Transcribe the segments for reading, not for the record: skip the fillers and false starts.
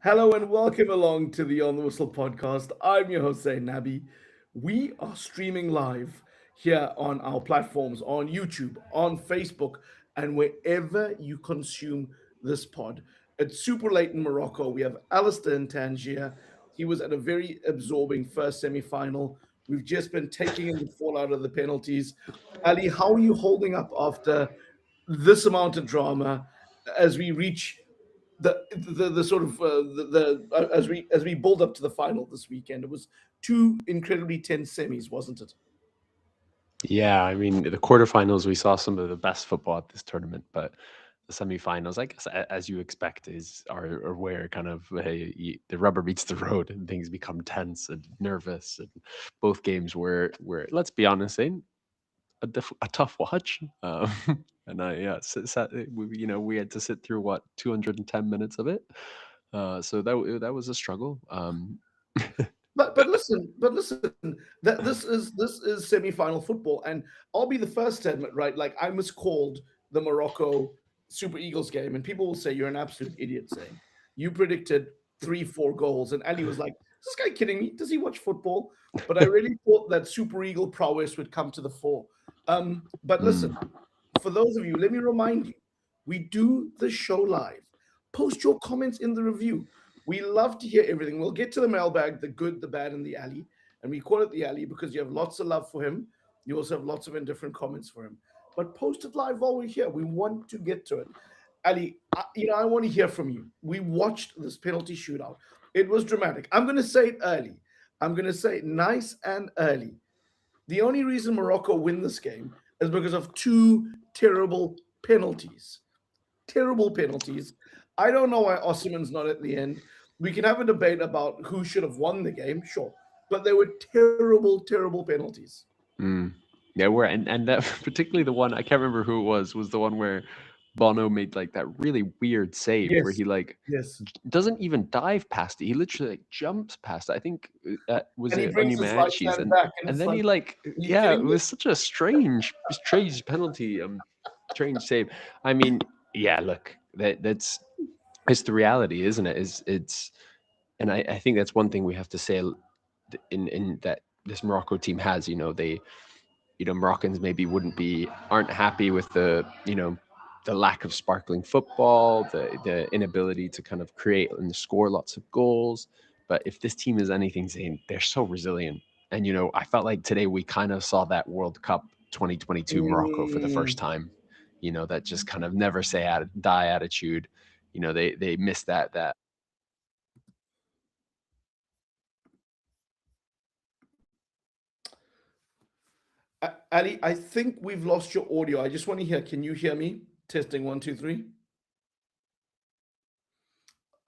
Hello and welcome along to the On the Whistle podcast. I'm your host, Zayn Nabbi. We are streaming live here on our platforms on YouTube, on Facebook, and wherever you consume this pod. It's super late in Morocco. We have Alistair in Tangier. He was at a very absorbing first semi final. We've just been taking in the fallout of the penalties. Ali, how are you holding up after this amount of drama as we reach the sort of as we build up to the final this weekend? It was two incredibly tense semis, wasn't it? Yeah, I mean, the quarterfinals, we saw some of the best football at this tournament, but the semifinals, I guess, as you expect, are where kind of the rubber meets the road and things become tense and nervous. And both games were let's be honest, a tough watch. And we had to sit through what 210 minutes of it. So that was a struggle. But listen, that this is semi-final football, and I'll be the first to admit, right? Like I miscalled the Morocco Super Eagles game, and people will say you're an absolute idiot, saying you predicted 3-4 goals, and Ali was like, "Is this guy kidding me? Does he watch football?" But I really thought that Super Eagle prowess would come to the fore. But listen, Mm. for those of you, let me remind you, we do the show live. Post your comments in the review. We love to hear everything. We'll get to the mailbag, the good, the bad, and the alley. And we call it the alley because you have lots of love for him. You also have lots of indifferent comments for him. But post it live while we're here. We want to get to it. Ali, I want to hear from you. We watched this penalty shootout. It was dramatic. I'm going to say it early. I'm going to say it nice and early. The only reason Morocco win this game is because of two terrible penalties. Terrible penalties. I don't know why Osimhen's not at the end. We can have a debate about who should have won the game, sure, but they were terrible, terrible penalties. Mm. Yeah, where and that particularly the one I can't remember who it was the one where Bono made like that really weird save where Yes, he like yes. doesn't even dive past it. He literally like jumps past it. I think was And he it brings his right Onyemaechi's hand back, and and it's then like, he like are you yeah, it kidding me? was such a strange penalty strange save. I mean, yeah, look, that's it's the reality, isn't it? Is it's and I think that's one thing we have to say in that this Morocco team has, they Moroccans maybe aren't happy with the lack of sparkling football, the inability to kind of create and score lots of goals. But if this team is anything, Zane, they're so resilient. And I felt like today we kind of saw that World Cup 2022 Morocco for the first Mm. time. That just kind of never say die attitude. They missed that. Ali, I think we've lost your audio. I just want to hear. Can you hear me? Testing one, two, three.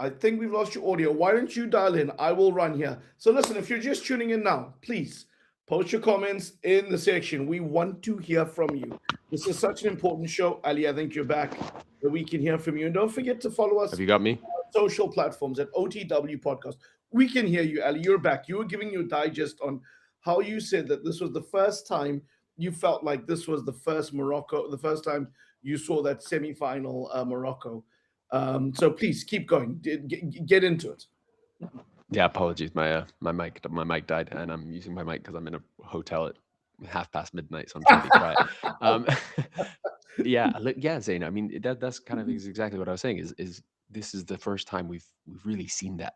I think we've lost your audio. Why don't you dial in? I will run here. So listen, if you're just tuning in now, please post your comments in the section. We want to hear from you. This is such an important show. Ali, I think you're back, that we can hear from you. And don't forget to follow Have us you got me? on social platforms at OTW Podcast. We can hear you, Ali. You're back. You were giving your digest on how you said that this was the first time you felt like this was the first Morocco, the first time you saw that semi-final Morocco. So please keep going. Get into it. Yeah, apologies. My mic died, and I'm using my mic because I'm in a hotel at half past midnight, so I'm trying to be quiet. Um, yeah, Zayn. I mean, that's kind of is exactly what I was saying. Is this is the first time we've really seen that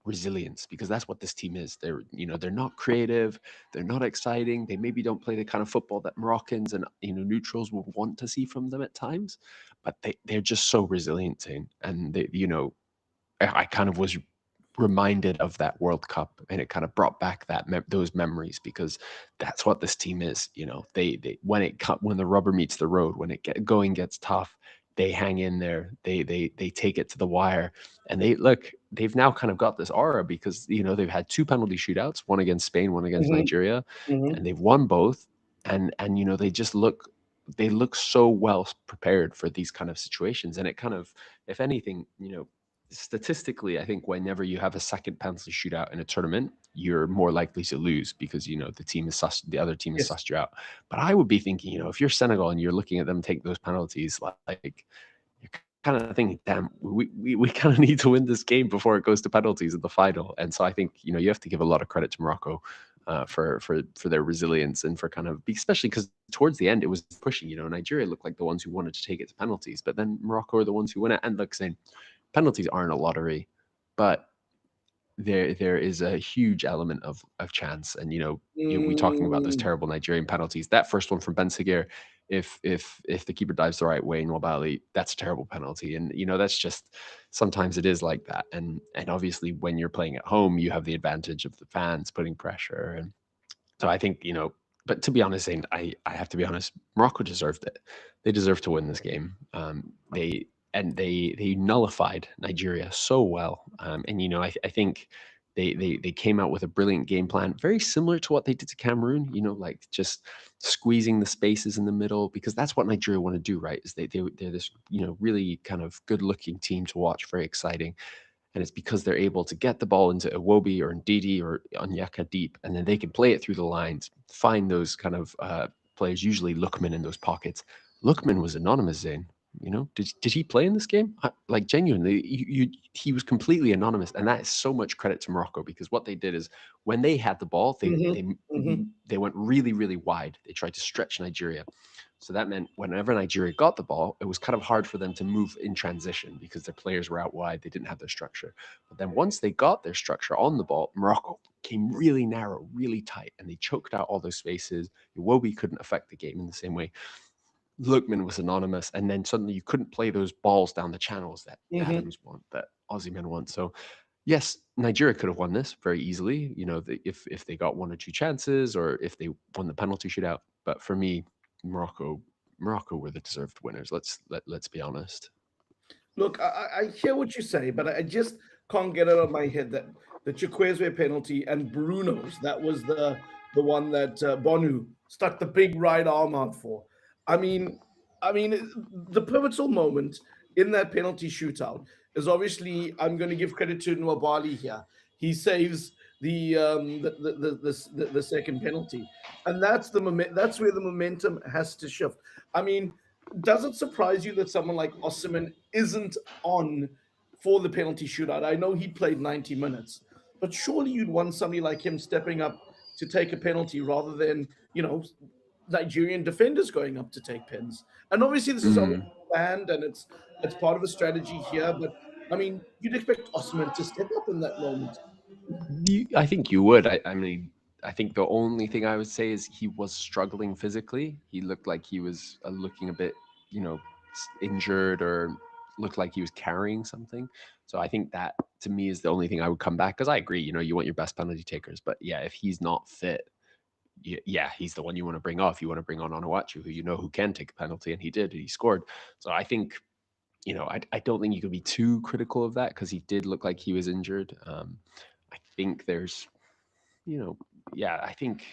resilience, because that's what this team is. They're not creative, they're not exciting. They maybe don't play the kind of football that Moroccans and neutrals would want to see from them at times, but they're just so resilient, Zayn. And I kind of was reminded of that World Cup, and it kind of brought back those memories, because that's what this team is. They when the rubber meets the road, when going gets tough, they hang in there. They take it to the wire, and they've now kind of got this aura, because they've had two penalty shootouts, one against Spain, one against Mhm, Nigeria, mhm. and they've won both. And they look so well prepared for these kind of situations, and it kind of, if anything, statistically, I think whenever you have a second penalty shootout in a tournament, you're more likely to lose, because the other team is Yes. sussed you out. But I would be thinking, if you're Senegal and you're looking at them take those penalties, like, you're kind of thinking, damn, we kind of need to win this game before it goes to penalties in the final. And so I think, you have to give a lot of credit to Morocco for their resilience and for kind of, especially because towards the end it was pushing. Nigeria looked like the ones who wanted to take it to penalties, but then Morocco are the ones who win it. And look, saying penalties aren't a lottery, but there is a huge element of chance. And we talking about those Mm, terrible Nigerian penalties. That first one from Ben Seguir, if the keeper dives the right way in Wabali, that's a terrible penalty. And that's just, sometimes it is like that. And obviously when you're playing at home, you have the advantage of the fans putting pressure. And so I think, but to be honest, Zane, I have to be honest, Morocco deserved it. They deserved to win this game. They nullified Nigeria so well. And I think they came out with a brilliant game plan, very similar to what they did to Cameroon. Like just squeezing the spaces in the middle, because that's what Nigeria want to do, right? Is they're this really kind of good looking team to watch, very exciting. And it's because they're able to get the ball into Iwobi or Ndidi or Onyeka deep, and then they can play it through the lines, find those kind of players, usually Lookman in those pockets. Lookman was anonymous, Zane. Did he play in this game? Like genuinely, he was completely anonymous, and that is so much credit to Morocco, because what they did is when they had the ball, they mhm, they mhm, they went really really wide. They tried to stretch Nigeria, so that meant whenever Nigeria got the ball, it was kind of hard for them to move in transition because their players were out wide. They didn't have their structure. But then once they got their structure on the ball, Morocco came really narrow, really tight, and they choked out all those spaces. Iwobi couldn't affect the game in the same way. Lookman was anonymous, and then suddenly you couldn't play those balls down the channels that mhm. Adams want, that Aussie men want. So yes, Nigeria could have won this very easily. If they got one or two chances, or if they won the penalty shootout. But for me, Morocco, Morocco were the deserved winners. Let's be honest. Look, I hear what you say, but I just can't get it out of my head that the Chikwueze penalty and Bruno's, that was the one that Bonu stuck the big right arm out for. I mean, I mean, the pivotal moment in that penalty shootout is obviously, I'm going to give credit to Nwabali here. He saves the second penalty, and that's where the momentum has to shift. I mean, does it surprise you that someone like Osimhen isn't on for the penalty shootout? I know he played 90 minutes, but surely you'd want somebody like him stepping up to take a penalty rather than, Nigerian defenders going up to take pens. And obviously this is obviously Mm. planned and it's part of a strategy here, but I mean, you'd expect Osimhen to step up in that moment. I think you would. I mean, I think the only thing I would say is he was struggling physically. He looked like he was looking a bit, injured, or looked like he was carrying something. So I think that to me is the only thing I would come back, because I agree. You want your best penalty takers, but yeah, if he's not fit, yeah, he's the one you want to bring off. You want to bring on Onuachu, who can take a penalty, and he did. He scored. So I think I don't think you could be too critical of that, because he did look like he was injured. I think there's you know, yeah, I think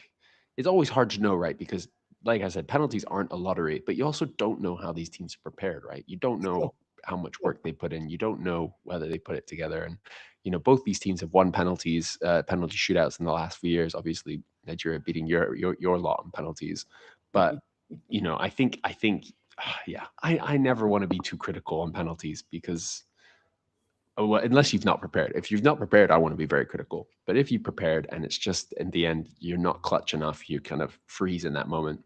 it's always hard to know, right? Because, like I said, penalties aren't a lottery, but you also don't know how these teams are prepared, right? You don't know Sure, how much sure. work they put in. You don't know whether they put it together. And, both these teams have won penalty shootouts in the last few years. Obviously, Nigeria beating your lot on penalties. But, I think, yeah, I never want to be too critical on penalties, because well, unless you've not prepared. If you've not prepared, I want to be very critical. But if you prepared and it's just in the end you're not clutch enough, you kind of freeze in that moment.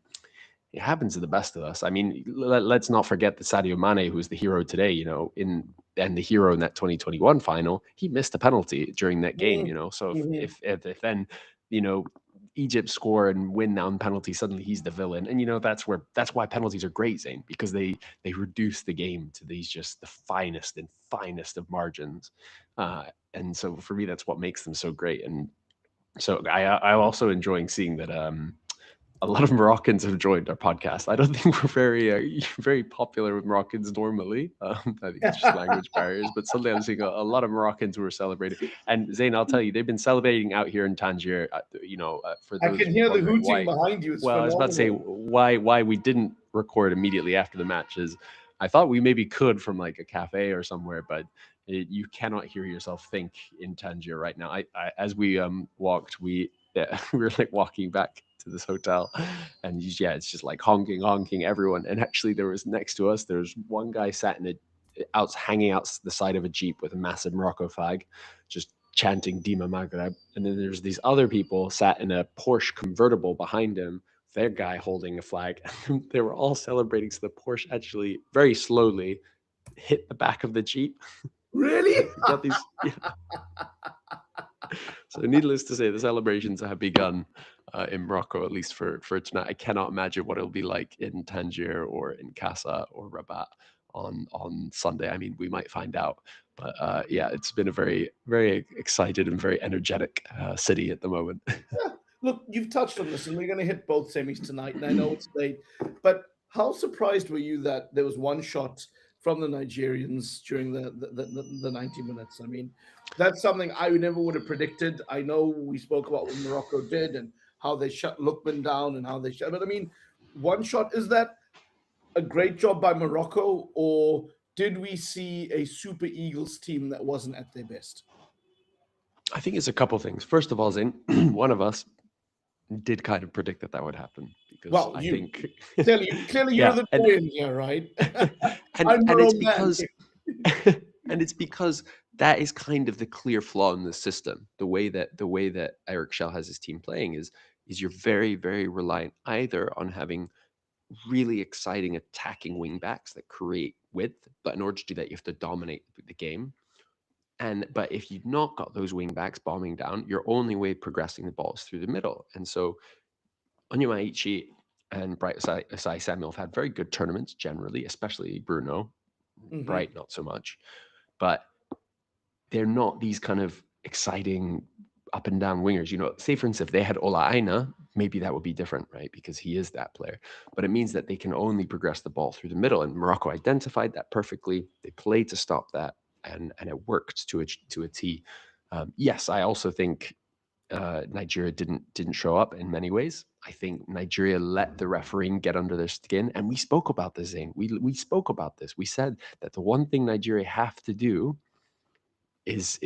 It happens to the best of us. I mean, let's not forget the Sadio Mane, who's the hero today. And the hero in that 2021 final, he missed a penalty during that game. Mhm, So if mhm. if if then you know Egypt score and win on penalty, suddenly he's the villain. And that's why penalties are great, Zane, because they reduce the game to these just the finest and finest of margins. And so for me, that's what makes them so great. And so I'm also enjoying seeing that a lot of Moroccans have joined our podcast. I don't think we're very popular with Moroccans normally. I think it's just language barriers, but suddenly I'm seeing a lot of Moroccans who are celebrating. And Zain, I'll tell you, they've been celebrating out here in Tangier. For I those can hear the wondering hooting why, behind you. It's well, I was about to say phenomenal. why we didn't record immediately after the matches. I thought we maybe could from like a cafe or somewhere, but you cannot hear yourself think in Tangier right now. As we walked, yeah, we were like walking back to this hotel, and yeah, it's just like honking everyone. And actually, there was next to us, there's one guy sat in out hanging out the side of a jeep with a massive Morocco flag, just chanting Dima Maghreb. And then there's these other people sat in a Porsche convertible behind him, their guy holding a flag. They were all celebrating. So the Porsche actually very slowly hit the back of the jeep. Really? You got these. Yeah. So needless to say, the celebrations have begun in Morocco, at least for tonight. I cannot imagine what it'll be like in Tangier or in Casa or Rabat on Sunday. I mean, we might find out. But yeah, it's been a very, very excited and very energetic city at the moment. Yeah. Look, you've touched on this, and we're going to hit both semis tonight. And I know it's late, but how surprised were you that there was one shot from the Nigerians during the 90 minutes? I mean, that's something I never would have predicted. I know we spoke about what Morocco did and how they shut Lookman down and how they shut, but I mean, one shot, is that a great job by Morocco, or did we see a Super Eagles team that wasn't at their best? I think it's a couple things. First of all, Zayn, one of us did kind of predict that would happen because Well, I you think clearly you're yeah, the boy in here, right? I'm and your it's own man. because and it's because that is kind of the clear flaw in the system. The way that Eric Schell has his team playing is you're very, very reliant either on having really exciting attacking wing backs that create width, but in order to do that, you have to dominate the game. And but if you've not got those wing backs bombing down, your only way of progressing the ball is through the middle. And so Onyemaichi and Bright Asai Samuel have had very good tournaments generally, especially Bruno. Mhm. Bright, not so much. But they're not these kind of exciting up and down wingers. You know, say for instance, if they had Ola Aina, maybe that would be different, right? Because he is that player. But it means that they can only progress the ball through the middle. And Morocco identified that perfectly. They played to stop that, and it worked to a T. Yes, I also think Nigeria didn't show up in many ways. I think Nigeria let the refereeing get under their skin, and we spoke about this. Zayn. We spoke about this. We said that the one thing Nigeria have to do is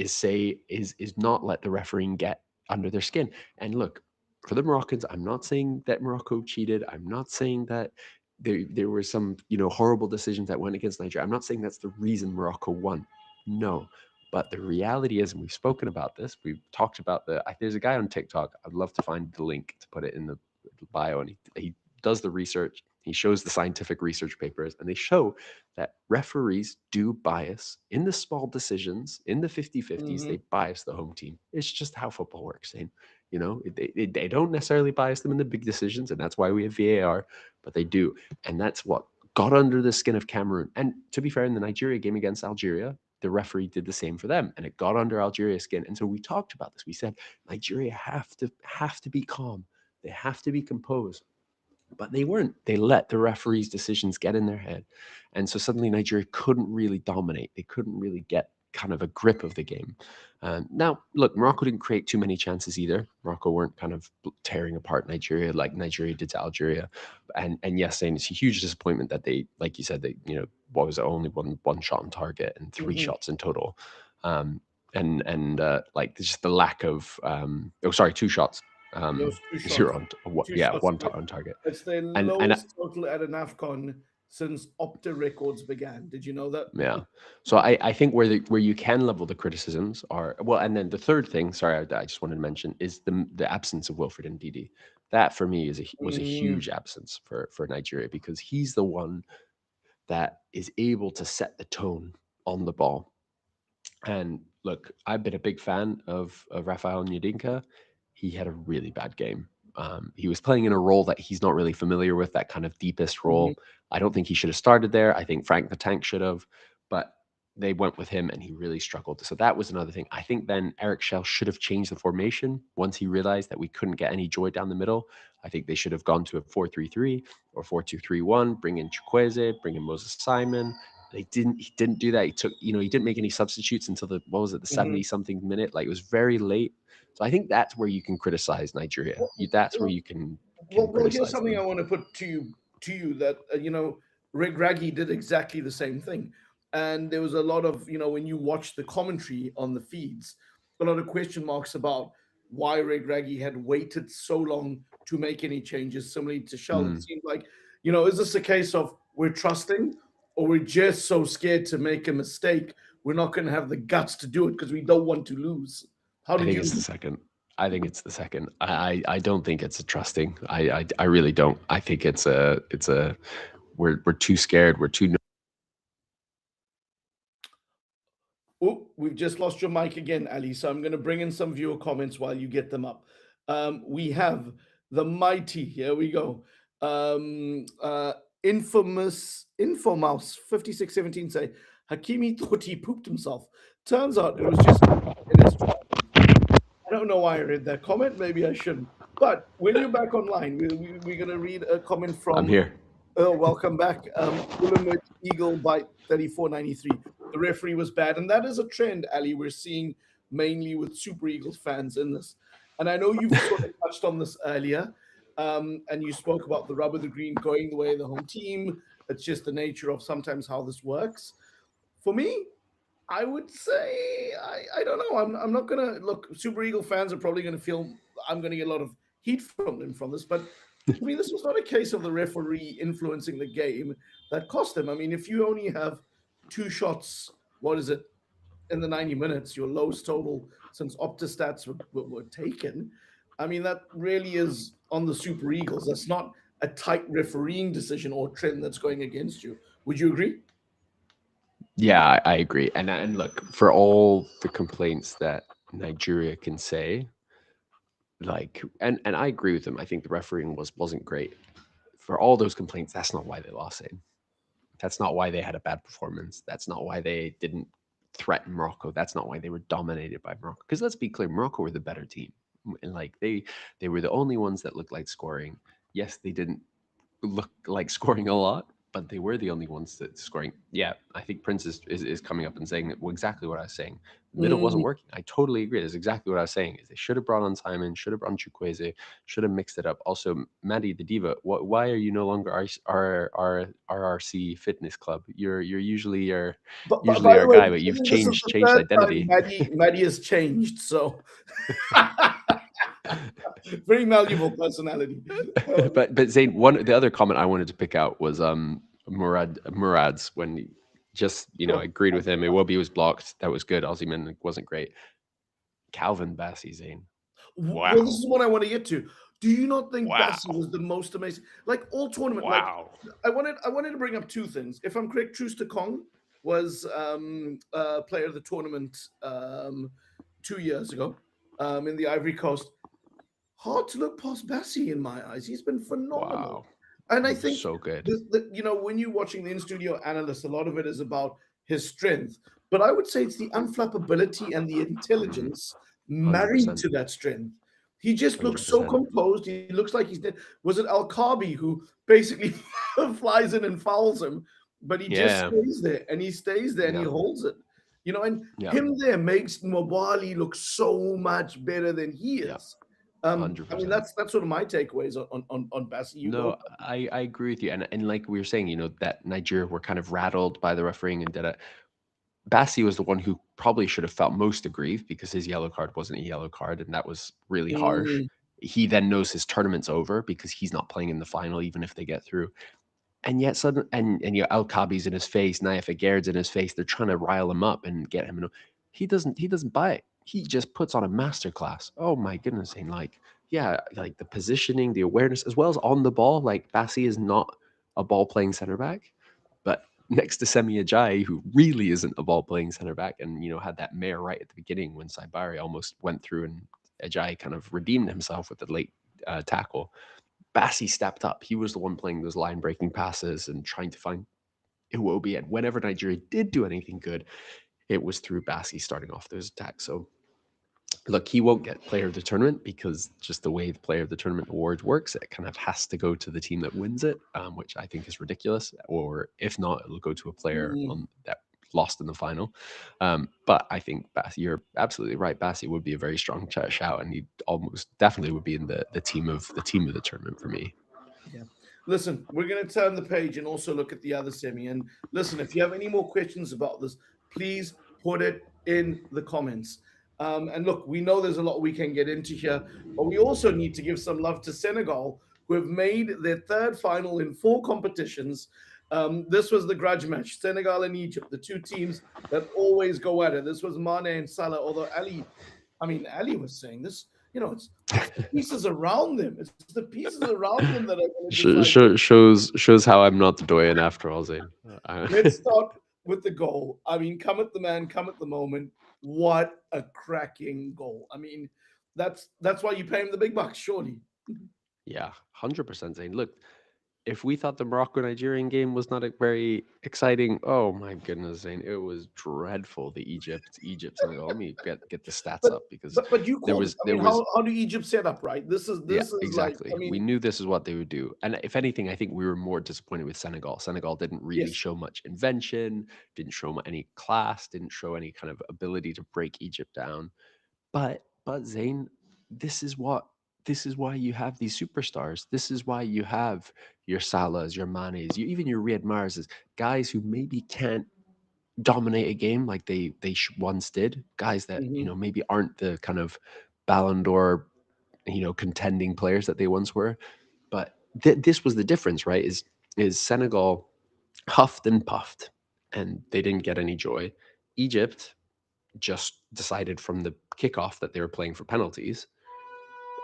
not let the refereeing get under their skin. And look, for the Moroccans, I'm not saying that Morocco cheated. I'm not saying that there were some horrible decisions that went against Nigeria. I'm not saying that's the reason Morocco won. No. But the reality is, and we've spoken about this, we've talked about there's a guy on TikTok. I'd love to find the link to put it in the bio, and he does the research. He shows the scientific research papers, and they show that referees do bias in the small decisions, in the 50-50s, they Mhm. bias the home team. It's just how football works. And, they don't necessarily bias them in the big decisions, and that's why we have VAR, but they do. And that's what got under the skin of Cameroon. And to be fair, in the Nigeria game against Algeria, the referee did the same for them, and it got under Algeria's skin. And so we talked about this. We said Nigeria have to be calm. They have to be composed. But they weren't. They let the referees' decisions get in their head. And so suddenly Nigeria couldn't really dominate. They couldn't really get kind of a grip of the game. Now, look, Morocco didn't create too many chances either. Morocco weren't kind of tearing apart Nigeria like Nigeria did to Algeria. And yes, saying it's a huge disappointment that they, like you said, what was it, only one shot on target and three Mhm. shots in total. And like just the lack of, two shots, There was two shots, zero on, what, two yeah, shots. one on target. It's their And lowest total at an AFCON since Opta records began. Did you know that? yeah, so I think where you can level the criticisms are, well, and then the third thing, sorry, I just wanted to mention, is the absence of Wilfred Ndidi. That for me was a Mm, huge absence for Nigeria, because he's the one that is able to set the tone on the ball. And look, I've been a big fan of Rafael Nyadinka. He had a really bad game. He was playing in a role that he's not really familiar with, that kind of deepest mhm, role. I don't think he should have started there. I think Frank the Tank should have, but they went with him and he really struggled. So that was another thing. I think then Eric Schell should have changed the formation once he realized that we couldn't get any joy down the middle. I think they should have gone to a 4-3-3 or 4-2-3-1, bring in Chukwueze, bring in Moses Simon. He didn't do that. He didn't make any substitutes until the mhm. 70 something minute. Like, it was very late. So I think that's where you can criticize Nigeria. Well, That's where well, you can well, here's criticize something I them. want to put to you that Rick Raggy did exactly the same thing, and there was a lot of when you watch the commentary on the feeds, a lot of question marks about why Rick Raggy had waited so long to make any changes. Similarly to Shell, it Mm. seemed like is this a case of we're trusting, or we're just so scared to make a mistake, we're not going to have the guts to do it because we don't want to lose. How I did think you? it's the second. I think it's the second. I don't think it's a trusting. I really don't. I think it's a we're too scared. We're too Oh, we've just lost your mic again, Ali. So I'm going to bring in some viewer comments while you get them up. We have the mighty. Here we go. Infomouse 5617 say Hakimi thought he pooped himself. Turns out it was just in his. I don't know why I read that comment. Maybe I shouldn't. But when you're back online, we're going to read a comment I'm from. here. Oh, welcome back. Ultimate Eagle Bite 3493. The referee was bad. And that is a trend, Ali, we're seeing mainly with Super Eagles fans in this. And I know you've sort of touched on this earlier. And you spoke about the rub of the green going the way of the home team. It's just the nature of sometimes how this works. For me, I would say I don't know. I'm not gonna look. Super Eagle fans are probably gonna feel I'm gonna get a lot of heat from them from this, but I mean this was not a case of the referee influencing the game that cost them. I mean, if you only have two shots, what is it in the 90 minutes, your lowest total since Opta stats were taken. I mean, that really is on the Super Eagles. That's not a tight refereeing decision or trend that's going against you. Would you agree? Yeah, I agree. And look, for all the complaints that Nigeria can say, like, and I agree with them. I think the refereeing wasn't great. For all those complaints, that's not why they lost it. That's not why they had a bad performance. That's not why they didn't threaten Morocco. That's not why they were dominated by Morocco. Because let's be clear, Morocco were the better team. And like they were the only ones that looked like scoring. Yes, they didn't look like scoring a lot, but they were the only ones that scoring. Yeah, I think Prince is coming up and saying that, well, exactly what I was saying. The middle wasn't Mm, working. I totally agree. That's exactly what I was saying. Is they should have brought on Simon, should have brought on Chukwueze, should have mixed it up. Also, Maddie the Diva, why are you no longer our RRC Fitness Club? You're but usually by the our way, guy, but I you've think this is the changed third time identity. Maddie has changed. So very malleable personality. But Zayn, the other comment I wanted to pick out was Murad's when he just Sure. agreed with him. Iwobi was blocked. That was good. Ozyman wasn't great. Calvin Bassey, Zayn. Well, this Wow. is what I want to get to. Do you not think Bassi Wow. was the most amazing? Like all tournament, like Wow. I wanted to bring up two things. If I'm correct, Truster Kong was player of the tournament 2 years ago in the Ivory Coast. Hard to look past Bassi in my eyes. He's been phenomenal. Wow. And I He was think so good. when you're watching the in studio analyst, a lot of it is about his strength. But I would say it's the unflappability and the Mm, intelligence married 100%. to that strength. He just looks so 100%. composed. He looks like he's was it Al Kabi who basically flies in and fouls him, but he just Yeah. stays there and he stays there and he Yeah. holds it. And Yeah. him there makes Mwabali look so much better than he Yeah. is. I mean, 100%. that's sort of my takeaways on Bassi. You go. No, I agree with you. And like we were saying, that Nigeria were kind of rattled by the refereeing and did it. Bassi was the one who probably should have felt most aggrieved because his yellow card wasn't a yellow card, and that was really harsh. Mm, He then knows his tournament's over because he's not playing in the final, even if they get through. And yet, sudden and Al Kabi's in his face, Naif Agaird's in his face. They're trying to rile him up and get him. He doesn't buy it. He just puts on a masterclass. Oh my goodness! And like, yeah, like the positioning, the awareness, as well as on the ball. Like Bassi is not a ball playing center back, but next to Semi Ajayi, who really isn't a ball playing center back, and had that mare right at the beginning when Saibari almost went through and Ajayi kind of redeemed himself with the late tackle. Bassi stepped up. He was the one playing those line breaking passes and trying to find Iwobi. And whenever Nigeria did do anything good, it was through Bassi starting off those attacks. So look, he won't get player of the tournament because just the way the player of the tournament award works, it kind of has to go to the team that wins it, which I think is ridiculous. Or if not, it'll go to a player mm. on that lost in the final. But I think you're absolutely right. Bassi would be a very strong shout, and he almost definitely would be in the team of the tournament for me. Yeah. Listen, we're going to turn the page and also look at the other semi. And listen, if you have any more questions about this, please put it in the comments. And look, we know there's a lot we can get into here, but we also need to give some love to Senegal, who have made their third final in four competitions. This was the grudge match. Senegal and Egypt, the two teams that Yeah. always go at it. This was Mane and Salah. Although Ali, I mean, Ali was saying this. It's the pieces around them. It's the pieces around them that are going to decide. Shows how I'm not the doyen after all, Zayn. Let's start with the goal. I mean, come at the man, come at the moment. What a cracking goal! I mean, that's why you pay him the big bucks, surely. Yeah, 100% Zayn. Look, if we thought the Morocco Nigerian game was not very exciting, oh my goodness, Zayn, it was dreadful. The Egypt Senegal. Let me get the stats But up because but you there called it. was I there mean, was how do Egypt set up, right? This is yeah, this is like. I exactly. We mean, knew this is what they would do. And if anything, I think we were more disappointed with Senegal. Senegal didn't really yes. show much invention, didn't show any class, didn't show any kind of ability to break Egypt down. But Zayn, this is what this is why you have these superstars. This is why you have your Salahs, your Manes, even your Riyad Mahrezes, guys who maybe can't dominate a game like they once did. Guys that Hmm. maybe aren't the kind of Ballon d'Or contending players that they once were. But this was the difference, right? Is Senegal huffed and puffed, and they didn't get any joy. Egypt just decided from the kickoff that they were playing for penalties.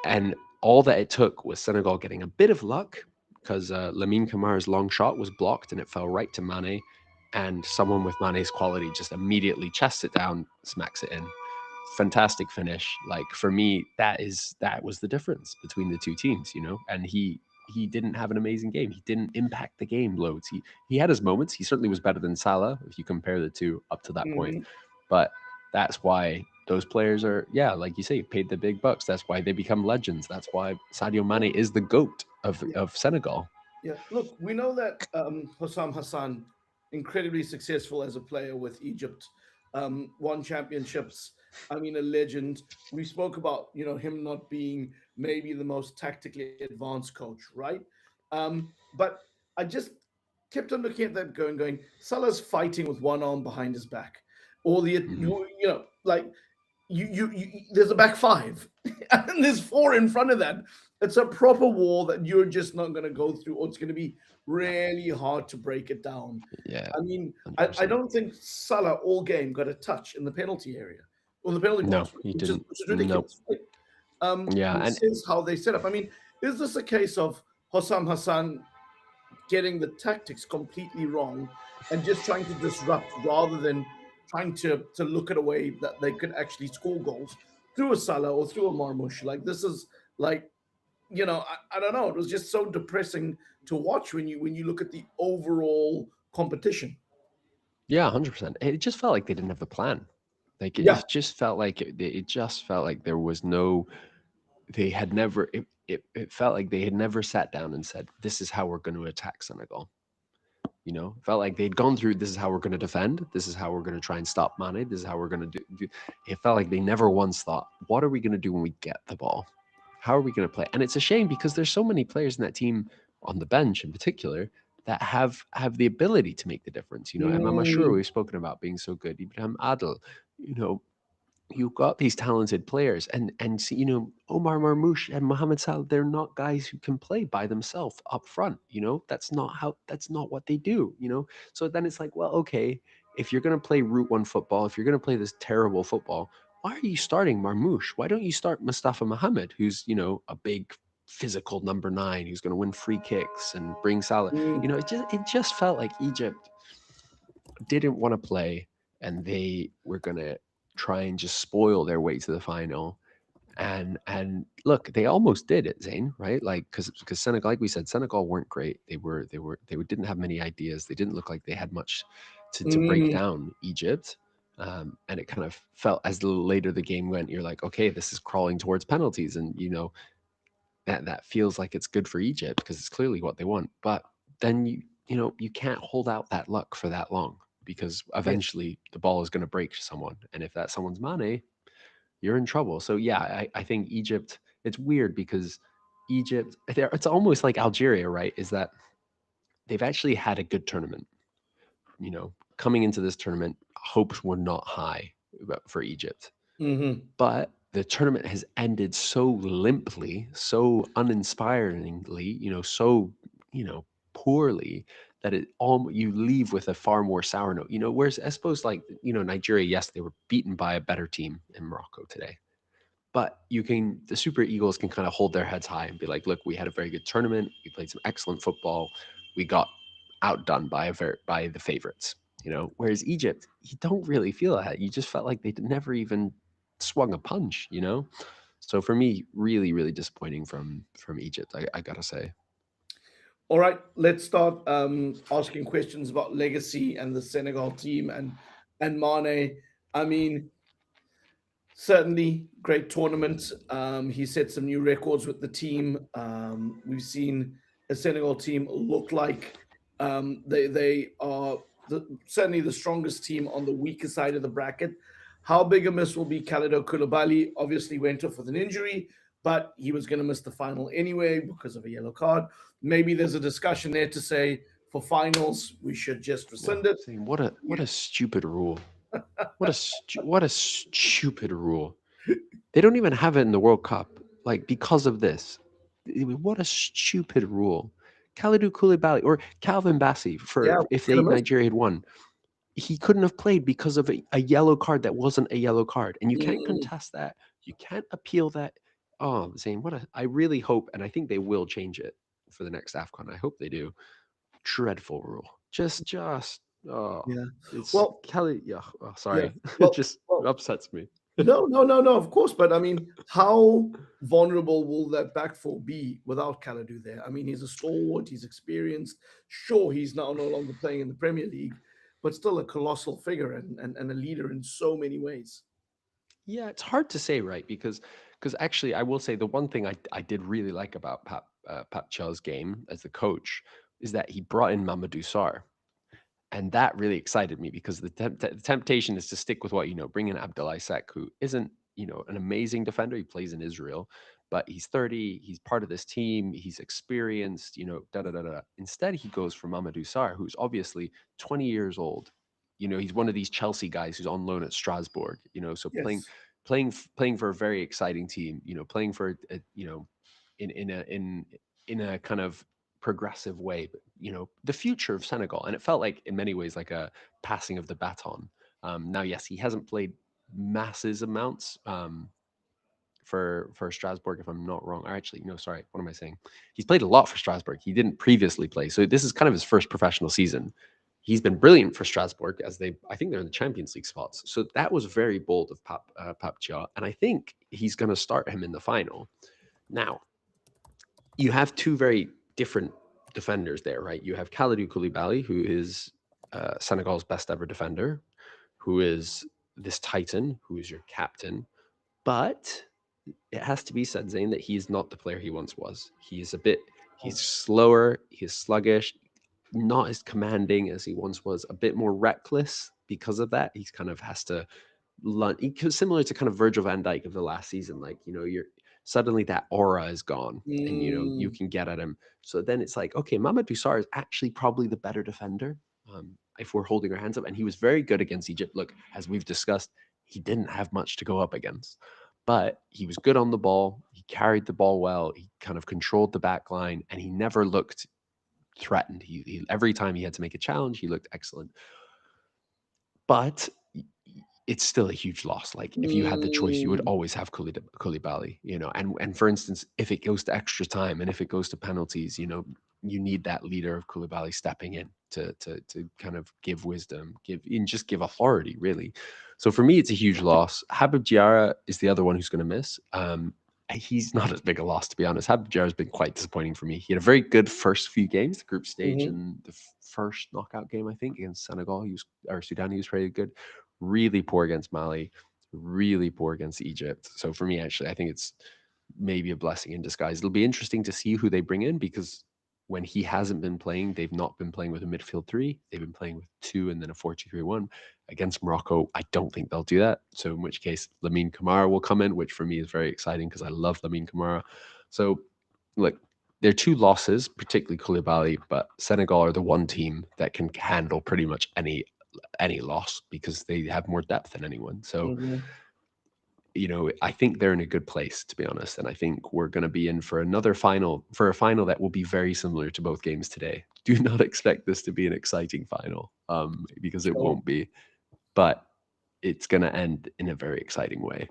And all that it took was Senegal getting a bit of luck because Lamine Kamar's long shot was blocked and it fell right to Mane. And someone with Mane's quality just immediately chests it down, smacks it in. Fantastic finish. Like for me, that was the difference between the two teams, And he didn't have an amazing game. He didn't impact the game loads. He had his moments. He certainly was better than Salah if you compare the two up to that point. Hmm. But that's why those players are, yeah, like you say, paid the big bucks. That's why they become legends. That's why Sadio Yeah, Mane is the GOAT yeah, of Senegal. yeah. Look, we know that Hossam Hassan, incredibly successful as a player with Egypt, won championships. I mean, a legend. We spoke about him not being maybe the most tactically advanced coach, right? But I just kept on looking at that going. Salah's fighting with one arm behind his back, or the Hmm. like there's a back five and there's four in front of that. It's a proper wall that you're just not going to go through, or it's going to be Yeah, really hard to break it down. yeah, I mean, I 100%. don't think Salah all game got a touch in the penalty area or the penalty No, box, he which is didn't. No. ridiculous, right? Yeah, This and is how they set up. I mean, is this a case of Hossam Hassan getting the tactics completely wrong and just trying to disrupt rather than trying to look at a way that they could actually score goals through a Salah or through a Marmoush? Like this is like I don't know. It was just so depressing to watch when you look at the overall competition. yeah, 100%. It just felt like they didn't have the plan. Like Yeah. it just felt like it just felt like there was no they had never it felt like they had never sat down and said this is how we're going to attack Senegal. Felt like they'd gone through this is how we're going to defend, this is how we're going to try and stop Mane, this is how we're going to do. It felt like they never once thought, what are we going to do when we get the ball? How are we going to play? And it's a shame because there's so many players in that team, on the bench in particular, that have the ability to make the difference. And I'm sure Mm, we've spoken about being so good. Ibrahim Adil, you know, you've got these talented players, and see, Omar Marmoush and Mohamed Salah, they're not guys who can play by themselves up front. That's not what they do. So then it's like, well, okay, if you're going to play route one football, if you're going to play this terrible football, why are you starting Marmoush? Why don't you start Mustafa Mohamed, who's a big physical number nine who's going to win free kicks and bring Salah? mm, It just felt like Egypt didn't want to play, and they were going to try and just spoil their way to the final. And look, they almost did it, Zane, right? Like because Senegal, like we said, Senegal weren't great. They didn't have many ideas. They didn't look like they had much to break mm. down Egypt. And it kind of felt as the later the game went, you're like, okay, this is crawling towards penalties, and that feels like it's good for Egypt because it's clearly what they want. But then you can't hold out that luck for that long because Yes. eventually the ball is going to break to someone, and if that someone's Mane, you're in trouble. So yeah, I think Egypt. It's weird because Egypt. It's almost like Algeria, right? Is that they've actually had a good tournament. Coming into this tournament, hopes were not high for Egypt, Hmm. but the tournament has ended so limply, so uninspiringly, so poorly that it all you leave with a far more sour note. Whereas I suppose like Nigeria, yes, they were beaten by a better team in Morocco today. But the Super Eagles can kind of hold their heads high and be like, look, we had a very good tournament. We played some excellent football. We got outdone by the favorites. Whereas Egypt, you don't really feel that. You just felt like they never even swung a punch. So for me, really, really disappointing from Egypt. I gotta say. All right, let's start asking questions about legacy and the Senegal team and Mane. I mean, certainly great tournament. He set some new records with the team. We've seen a Senegal team look like they are certainly the strongest team on the weaker side of the bracket. How big a miss will be Khalidou Koulibaly? Obviously went off with an injury, but he was going to miss the final anyway because of a yellow card. Maybe there's a discussion there to say for finals we should just Well, rescind it. saying what a stupid rule. What a stupid rule. They don't even have it in the World Cup, like because of this. What a stupid rule. Kalidou Koulibaly or Calvin Bassey Yeah, for if we're they gonna miss. Nigeria had won, he couldn't have played because of a yellow card that wasn't a yellow card, and you can't Mm, contest that. You can't appeal that. Oh, Zane, I really hope, and I think they will change it for the next AFCON. I hope they do. Dreadful rule. Oh, yeah. it's Well, Kelly. Yeah. Oh, yeah. sorry. It Well, just well, upsets me. no, no, no, no, of course. But I mean, how vulnerable will that back four be without Kalidou there? I mean, he's a stalwart, he's experienced. Sure, he's now no longer playing in the Premier League, but still a colossal figure and a leader in so many ways. Yeah, it's hard to say, right? Because actually, I will say the one thing I did really like about Pap Chell's game as the coach is that he brought in Mamadou Sarr, and that really excited me because the temptation is to stick with what you know. Bring in Abdullah Sek, who isn't an amazing defender. He plays in Israel, but he's 30. He's part of this team. He's experienced. Da da da da. Instead, he goes for Mamadou Sarr, who's obviously 20 years old. He's one of these Chelsea guys who's on loan at Strasbourg. So Yes. playing for a very exciting team. Playing for in in a kind of progressive way, but the future of Senegal. And it felt like in many ways like a passing of the baton. Now, yes, he hasn't played masses amounts for Strasbourg, if I'm not wrong. Or actually, no, sorry, what am I saying? He's played a lot for Strasbourg. He didn't previously play, so this is kind of his first professional season. He's been brilliant for Strasbourg I think they're in the Champions League spots. So that was very bold of Pap Chia, and I think he's going to start him in the final. Now, you have two very different defenders there, right? You have Kalidou Koulibaly, who is Senegal's best ever defender, who is this titan, who is your captain. But it has to be said, Zayn, that he's not the player he once was. He's slower, he's sluggish, not as commanding as he once was, a bit more reckless because of that. He's kind of has to similar to kind of Virgil van Dijk of the last season. Like, you're suddenly that aura is gone and, you Mm, can get at him. So then it's like, okay, Mamadou Sarr is actually probably the better defender. If we're holding our hands up, and he was very good against Egypt. Look, as we've discussed, he didn't have much to go up against, but he was good on the ball. He carried the ball well. He kind of controlled the back line, and he never looked threatened. Every time he had to make a challenge, he looked excellent. But it's still a huge loss. Like if you had the choice, you would mm, always have Koulibaly, and for instance, if it goes to extra time and if it goes to penalties, you need that leader of Koulibaly stepping in to kind of give wisdom, give authority, really. So for me, it's a huge loss. Habib Diarra is the other one who's going to miss. He's not as big a loss, to be honest. Habib Diarra has been quite disappointing for me. He had a very good first few games, the group stage mhm. and the first knockout game, I think, against Senegal. Or Sudan. He was pretty good. Really poor against Mali. Really poor against Egypt. So for me, actually, I think it's maybe a blessing in disguise. It'll be interesting to see who they bring in because when he hasn't been playing, they've not been playing with a midfield three. They've been playing with two and then a 4-2-3-1. Against Morocco, I don't think they'll do that. So in which case, Lamine Kamara will come in, which for me is very exciting because I love Lamine Kamara. So look, they're two losses, particularly Koulibaly, but Senegal are the one team that can handle pretty much any loss because they have more depth than anyone. So Mhm. I think they're in a good place, to be honest. And I think we're going to be in for a final that will be very similar to both games today. Do not expect this to be an exciting final, because it So, won't be. But it's going to end in a very exciting way.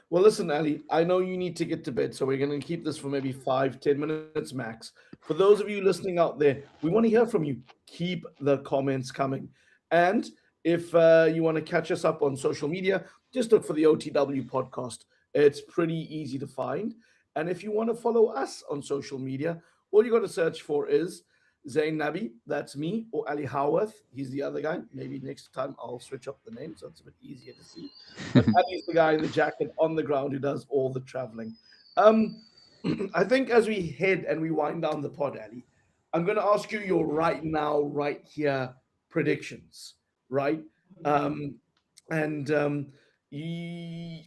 well, listen, Ali, I know you need to get to bed, so we're going to keep this for maybe 5, 10 minutes max. For those of you listening out there, we want to hear from you. Keep the comments coming. And if you want to catch us up on social media, just look for the OTW podcast. It's pretty easy to find. And if you want to follow us on social media, all you got to search for is Zayn Nabbi, that's me, or Ali Howorth, he's the other guy. Maybe next time I'll switch up the name so it's a bit easier to see. But Ali's the guy in the jacket on the ground who does all the traveling. Um, I think as we head and we wind down the pod, Ali, I'm going to ask you your right now, right here predictions, right? Um, and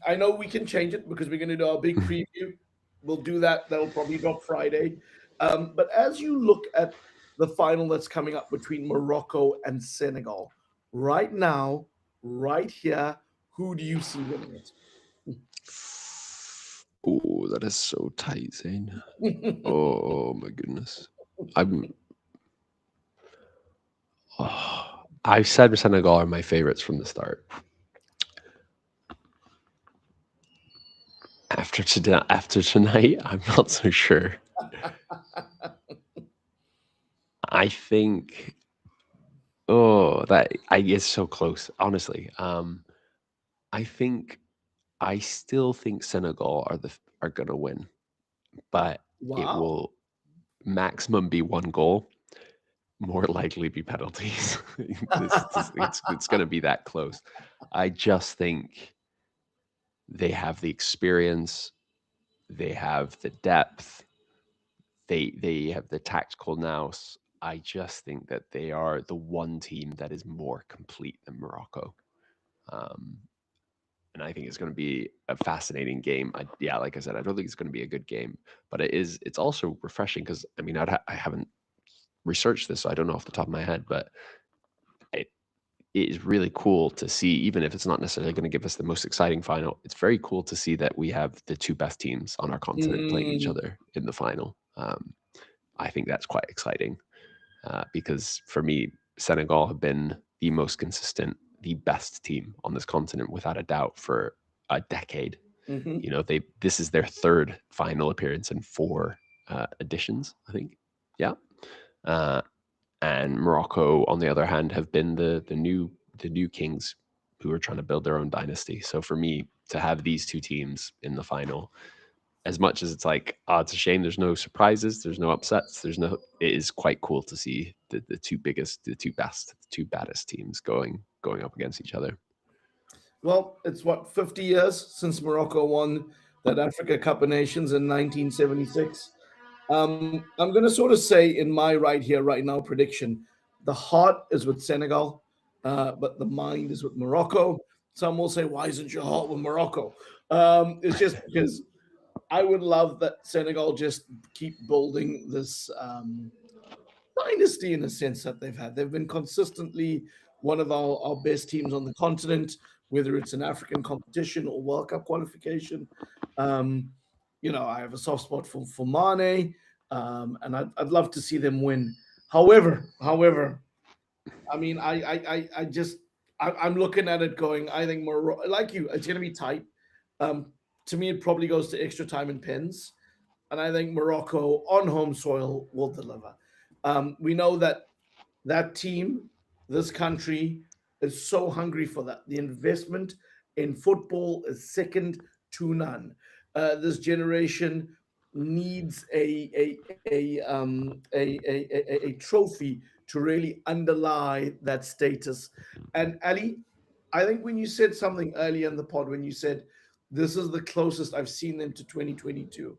I know we can change it because we're going to do our big preview. We'll do that. That'll probably drop Friday. But as you look at the final that's coming up between Morocco and Senegal, right now, right here, who do you see winning Oh, that is so tight, Zayn. it? Oh my goodness. I'm. Oh, I said Senegal are my favorites from the start. After tonight, I'm not so sure. I think. Oh, that I it's so close. Honestly, I think I still think Senegal are gonna win, but it Wow. will maximum be one goal, more likely be penalties. It's gonna be that close. I just think they have the experience, they have the depth, they have the tactical nous. I just think that they are the one team that is more complete than Morocco. Um, and I think it's going to be a fascinating game. Yeah, like I said, I don't think it's going to be a good game, but it's also refreshing because I mean I haven't researched this, so I don't know off the top of my head, but it, it is really cool to see, even if it's not necessarily going to give us the most exciting final. It's very cool to see that we have the two best teams on our continent playing each Mm, other in the final. I think that's quite exciting because for me, Senegal have been the most consistent, the best team on this continent without a doubt for a decade. mhm. This is their third final appearance in four editions, I think. Yeah, uh, and Morocco, on the other hand, have been the new kings who are trying to build their own dynasty. So for me to have these two teams in the final, as much as it's like, it's a shame there's no surprises, there's no upsets, it is quite cool to see the two biggest, the two best, the two baddest teams going up against each other. Well, it's what, 50 years since Morocco won that Africa Cup of Nations in 1976. I'm going to sort of say in my right here, right now prediction, the heart is with Senegal, but the mind is with Morocco. Some will say, why isn't your heart with Morocco? It's just because I would love that Senegal just keep building this dynasty in a sense that they've had. They've been consistently one of our best teams on the continent, whether it's an African competition or World Cup qualification. Um, I have a soft spot for Mane, and I'd love to see them win. However, I mean, I just I'm looking at it going. I think Morocco, like you, it's going to be tight. To me, it probably goes to extra time and pens, and I think Morocco on home soil will deliver. We know that that team, this country, is so hungry for that. The investment in football is second to none. This generation needs a trophy to really underlie that status. And Ali, I think when you said something earlier in the pod, when you said this is the closest I've seen them to 2022,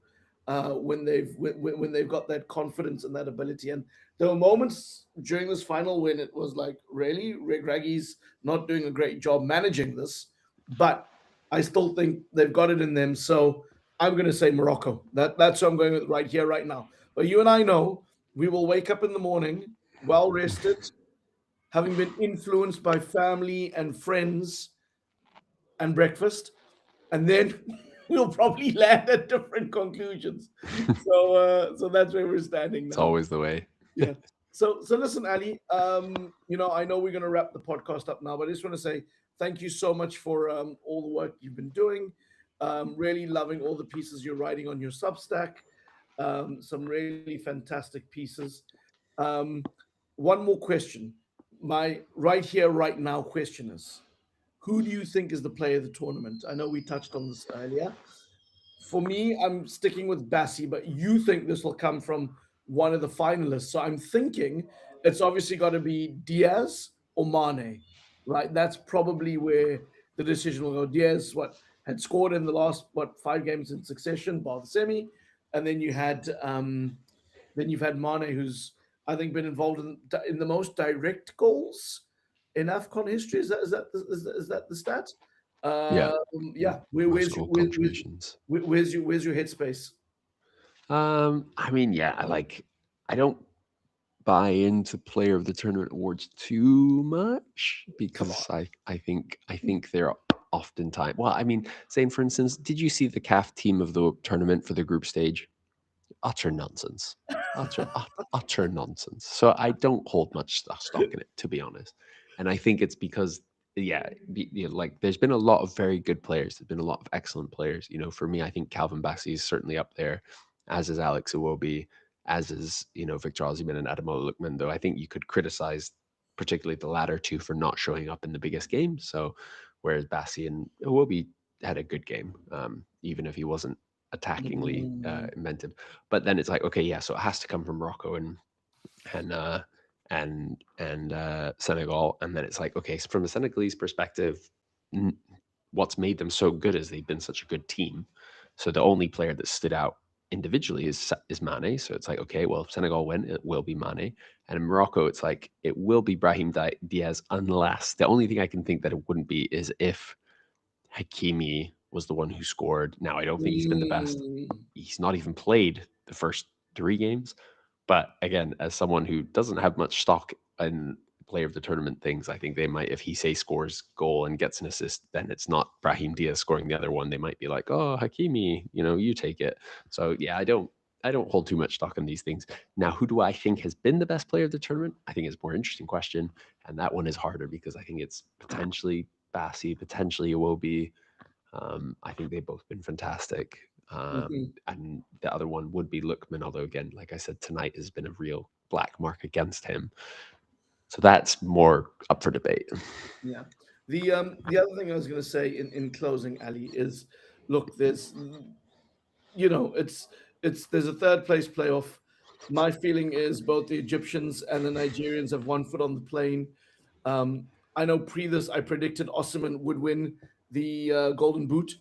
when they've got that confidence and that ability. And there were moments during this final when it was like, really, Raggy's not doing a great job managing this, but I still think they've got it in them. So I'm going to say Morocco. That's what I'm going with right here, right now. But you and I know we will wake up in the morning well rested, having been influenced by family and friends and breakfast. and then we'll probably land at different conclusions. So that's where we're standing It's now. always the way. Yeah. So listen, Ali. I know we're going to wrap the podcast up now, but I just want to say thank you so much for all the work you've been doing. Really loving all the pieces you're writing on your Substack. Some really fantastic pieces. Um, One more question. My right here, right now question is: who do you think is the player of the tournament? I know we touched on this earlier. For me, I'm sticking with Bassi, but you think this will come from one of the finalists. So I'm thinking it's obviously got to be Diaz or Mane, right? That's probably where the decision will go. Diaz, what had scored in the last 5 games in succession, bar the semi, and then you've had Mane, who's I think been involved in the most direct goals in AFCON history. Is that the stat? Yeah, Yeah. most goal contributions. Where's your headspace? I mean, yeah, I don't buy into player of the tournament awards too much Come on. because I think they're oftentimes, well, I mean, saying for instance, did you see the CAF team of the tournament for the group stage? Utter nonsense. Utter nonsense. So I don't hold much stock in it, to be honest. And I think it's because, yeah, like there's been a lot of very good players. There's been a lot of excellent players. For me, I think Calvin Bassey is certainly up there, as is Alex Iwobi, as is, Victor Osimhen and Ademola Lookman, though I think you could criticize particularly the latter two for not showing up in the biggest game. So whereas Bassey and Iwobi had a good game, even if he wasn't attackingly Mm, inventive. But then it's like, okay, yeah, so it has to come from Morocco and Senegal, and then it's like, okay, so from a Senegalese perspective, what's made them so good is they've been such a good team. So the only player that stood out individually is Mane. So it's like, okay, well, if Senegal win, it will be Mane. And in Morocco, it's like it will be Brahim Diaz, unless the only thing I can think that it wouldn't be is if Hakimi was the one who scored. Now, I don't think he's been the best. mm, He's not even played the first 3 games. But again, as someone who doesn't have much stock in player of the tournament things, I think they might, if he say scores goal and gets an assist, then it's not Brahim Diaz scoring the other one. They might be like, oh, Hakimi, you take it. So yeah, I don't hold too much stock in these things. Now, who do I think has been the best player of the tournament? I think it's a more interesting question. And that one is harder because I think it's potentially Bassi, potentially Iwobi. I think they've both been fantastic. mhm. And the other one would be Lookman, although again, like I said, tonight has been a real black mark against him. So that's more up for debate. Yeah. The other thing I was going to say in closing, Ali, is look, it's there's a third place playoff. My feeling is both the Egyptians and the Nigerians have one foot on the plane. I know pre this I predicted Osimhen would win the Golden Boot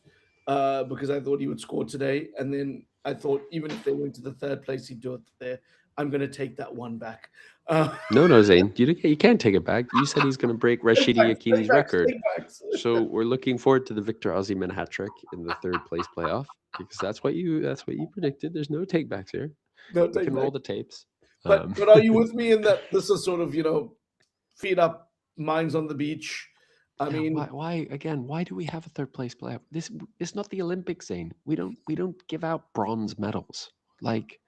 because I thought he would score today, and then I thought even if they went to the third place, he'd do it there. I'm going to take that one back. Uh, No, Zayn, you can't take it back. You said he's going to break take Rashidi backs, take Yakini's backs, record. take backs. So we're looking forward to the Victor Osimhen hat trick in the third place playoff because that's what you predicted. There's no takebacks here. No We take can roll back. the tapes. But Um, but are you with me in that this is sort of feet up, minds on the beach? I Yeah, why mean, why again, why do we have a third place playoff? This is not the Olympics, Zane. We don't give out bronze medals. Like,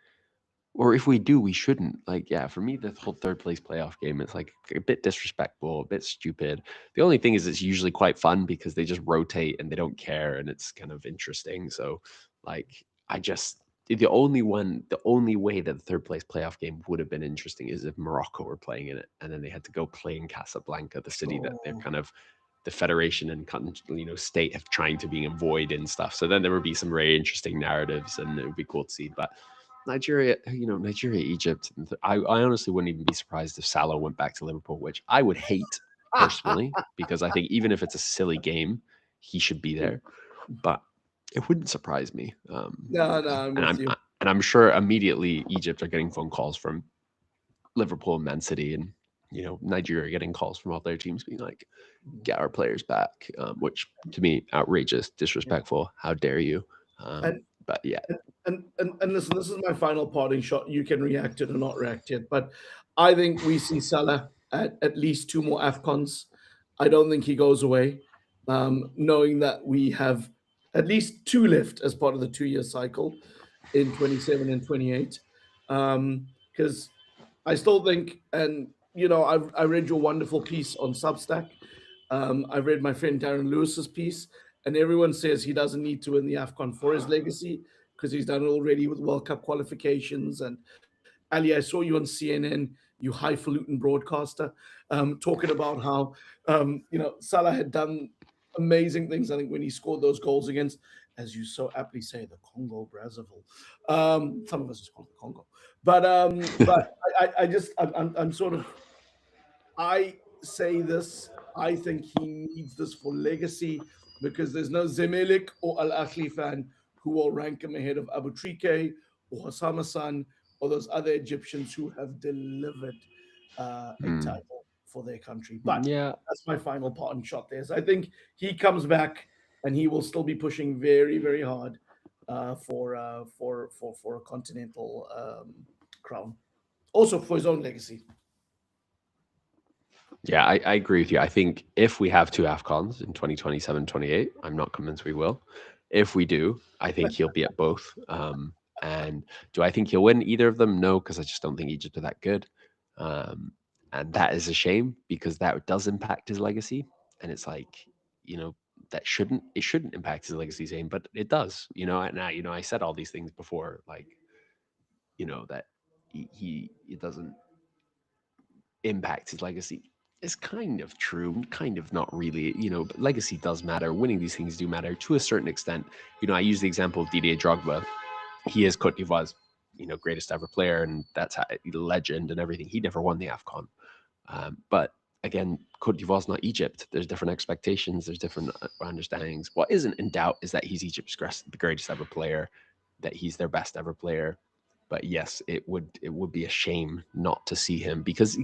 or if we do, we shouldn't. Like, yeah, for me, the whole third place playoff game is like a bit disrespectful, a bit stupid. The only thing is it's usually quite fun because they just rotate and they don't care and it's kind of interesting. So like I just the only way that the third place playoff game would have been interesting is if Morocco were playing in it and then they had to go play in Casablanca, the city that they're sure. kind of the federation and state have trying to be avoid and stuff. So then there would be some very interesting narratives and it would be cool to see. But Nigeria, Egypt. I honestly wouldn't even be surprised if Salah went back to Liverpool, which I would hate personally because I think even if it's a silly game, he should be there. But it wouldn't surprise me. No, no, I'm And with I'm you. and I'm sure immediately Egypt are getting phone calls from Liverpool and Man City, and Nigeria getting calls from all their teams being like, "Get our players back," which to me outrageous, Yeah. disrespectful. How dare you? And But yeah, and listen, this is my final parting shot. You can react to it or not react to it, but I think we see Salah at least two more Afcons. I don't think he goes away. Knowing that we have at least two left as part of the 2 year cycle in 27 and 28. Because I still think, and I read your wonderful piece on Substack. I've read my friend Darren Lewis's piece, and everyone says he doesn't need to win the AFCON for his legacy because he's done it already with World Cup qualifications. And Ali, I saw you on CNN, you highfalutin broadcaster, talking about how Salah had done amazing things. I think when he scored those goals against, as you so aptly say, the Congo Brazzaville. Some of us just call it the Congo, but I just I'm sort of I say this. I think he needs this for legacy because there's no Zemelik or Al Ahly fan who will rank him ahead of Abu Trike or Hassan Hassan or those other Egyptians who have delivered a Mm. title for their country. But Yeah, that's my final parting shot there. So I think he comes back and he will still be pushing very, very hard for a continental crown. Also for his own legacy. yeah, I agree with you. I think if we have two AFCONs in 2027, 28, I'm not convinced we will. If we do, I think he'll be at both. And do I think he'll win either of them? No, because I just don't think Egypt are that good. Um, and that is a shame because that does impact his legacy. And it's like, you know, it shouldn't impact his legacy, Zayn, but it does. And I said all these things before, like, that it doesn't impact his legacy. Is kind of true, kind of not really, but legacy does matter. Winning these things do matter to a certain extent. I use the example of Didier Drogba. He is Cote d'Ivoire's, greatest ever player, and that's a legend and everything. He never won the AFCON. But again, Cote d'Ivoire's not Egypt. There's different expectations, there's different understandings. What isn't in doubt is that he's Egypt's the greatest ever player, that he's their best ever player. But yes, it would be a shame not to see him because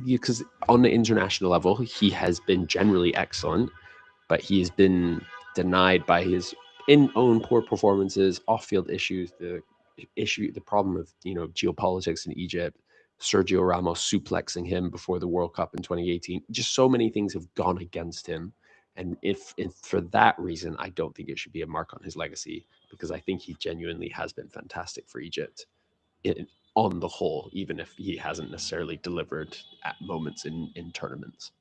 on the international level he has been generally excellent, but he has been denied by his own poor performances, off-field issues, the problem of geopolitics in Egypt, Sergio Ramos suplexing him before the World Cup in 2018. Just so many things have gone against him, and if for that reason, I don't think it should be a mark on his legacy because I think he genuinely has been fantastic for Egypt in, on the whole, even if he hasn't necessarily delivered at moments in tournaments.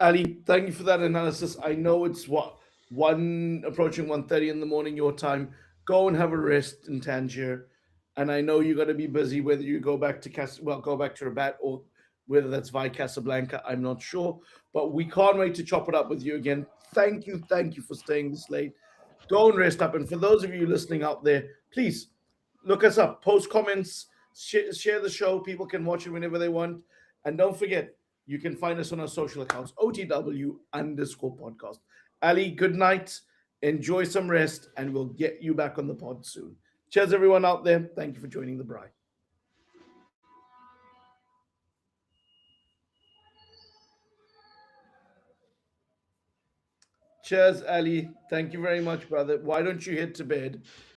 Ali, thank you for that analysis. I know it's what one approaching 1:30 in the morning your time. Go and have a rest in Tangier, and I know you're going to be busy. Whether you go back to go back to Rabat, or whether that's via Casablanca, I'm not sure. But we can't wait to chop it up with you again. Thank you for staying this late. Go and rest up. And for those of you listening out there, please look us up, post comments, share the show. People can watch it whenever they want. And don't forget, you can find us on our social accounts, OTW_podcast. Ali, good night. Enjoy some rest, and we'll get you back on the pod soon. Cheers, everyone out there. Thank you for joining the braai. Cheers, Ali. Thank you very much, brother. Why don't you head to bed?